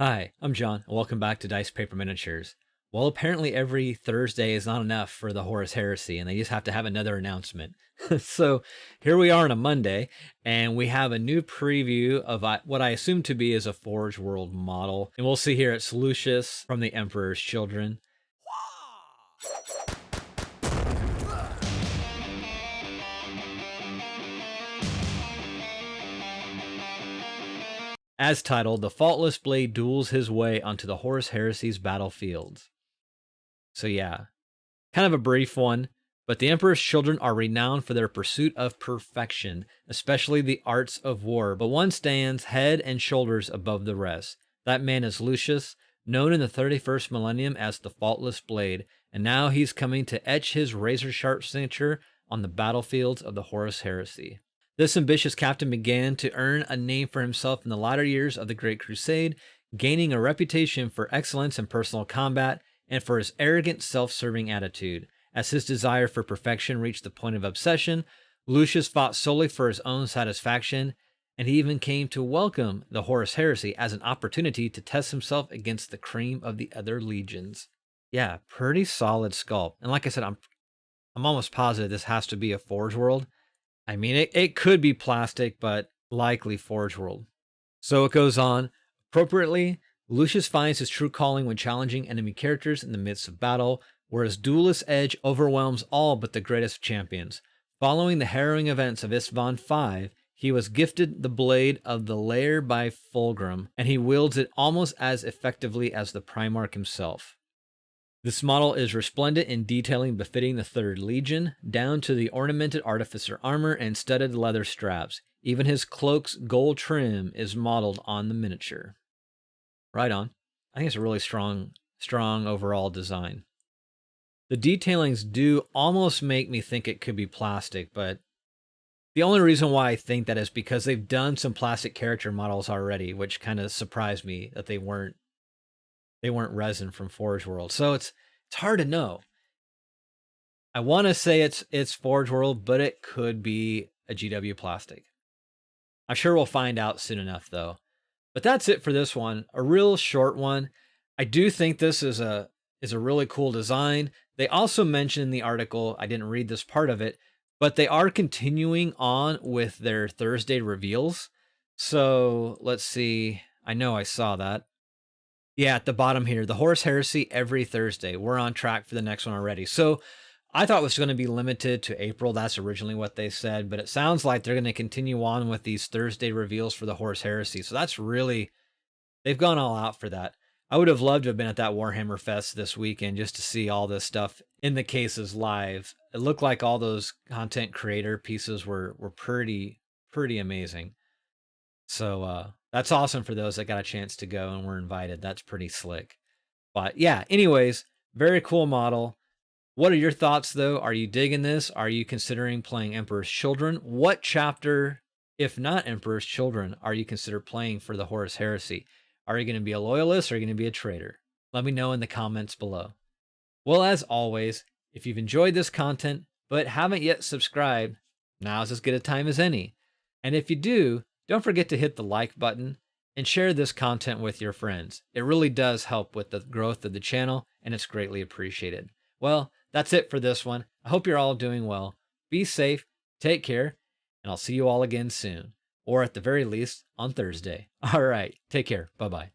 Hi, I'm John, and welcome back to Dice Paper Miniatures. Well, apparently every Thursday is not enough for the Horus Heresy, and they just have to have another announcement. So here we are on a Monday, and we have a new preview of what I assume to be is a Forge World model. And we'll see here it's Lucius from the Emperor's Children. As titled, the Faultless Blade duels his way onto the Horus Heresy's battlefields. So yeah, kind of a brief one, but the Emperor's children are renowned for their pursuit of perfection, especially the arts of war, but one stands head and shoulders above the rest. That man is Lucius, known in the 31st millennium as the Faultless Blade, and now he's coming to etch his razor-sharp signature on the battlefields of the Horus Heresy. This ambitious captain began to earn a name for himself in the latter years of the Great Crusade, gaining a reputation for excellence in personal combat and for his arrogant, self-serving attitude. As his desire for perfection reached the point of obsession, Lucius fought solely for his own satisfaction, and he even came to welcome the Horus Heresy as an opportunity to test himself against the cream of the other legions. Yeah, pretty solid sculpt. And like I said, I'm almost positive this has to be a Forge World. I mean, it could be plastic, but likely Forge World. So it goes on. Appropriately, Lucius finds his true calling when challenging enemy characters in the midst of battle, where his duelist edge overwhelms all but the greatest champions. Following the harrowing events of Isstvan V, he was gifted the blade of the Lair by Fulgrim, and he wields it almost as effectively as the Primarch himself. This model is resplendent in detailing befitting the 3rd Legion, down to the ornamented artificer armor and studded leather straps. Even his cloak's gold trim is modeled on the miniature. Right on. I think it's a really strong overall design. The detailings do almost make me think it could be plastic, but the only reason why I think that is because they've done some plastic character models already, which kind of surprised me that they weren't resin from Forge World. So it's hard to know. I want to say it's Forge World, but it could be a GW plastic. I'm sure we'll find out soon enough, though. But that's it for this one. A real short one. I do think this is a really cool design. They also mentioned in the article, I didn't read this part of it, but they are continuing on with their Thursday reveals. So let's see. I know I saw that. Yeah, at the bottom here, the Horus Heresy every Thursday. We're on track for the next one already. So I thought it was going to be limited to April. That's originally what they said, but it sounds like they're going to continue on with these Thursday reveals for the Horus Heresy. So that's really, they've gone all out for that. I would have loved to have been at that Warhammer Fest this weekend just to see all this stuff in the cases live. It looked like all those content creator pieces were pretty amazing. So that's awesome for those that got a chance to go and were invited. That's pretty slick. But yeah, anyways, very cool model. What are your thoughts, though? Are you digging this? Are you considering playing Emperor's Children? What chapter, if not Emperor's Children, are you consider playing for the Horus Heresy? Are you going to be a loyalist or are you going to be a traitor? Let me know in the comments below. Well, as always, if you've enjoyed this content but haven't yet subscribed, now's as good a time as any. And if you do, don't forget to hit the like button and share this content with your friends. It really does help with the growth of the channel, and it's greatly appreciated. Well, that's it for this one. I hope you're all doing well. Be safe, take care, and I'll see you all again soon. Or at the very least, on Thursday. All right, take care. Bye-bye.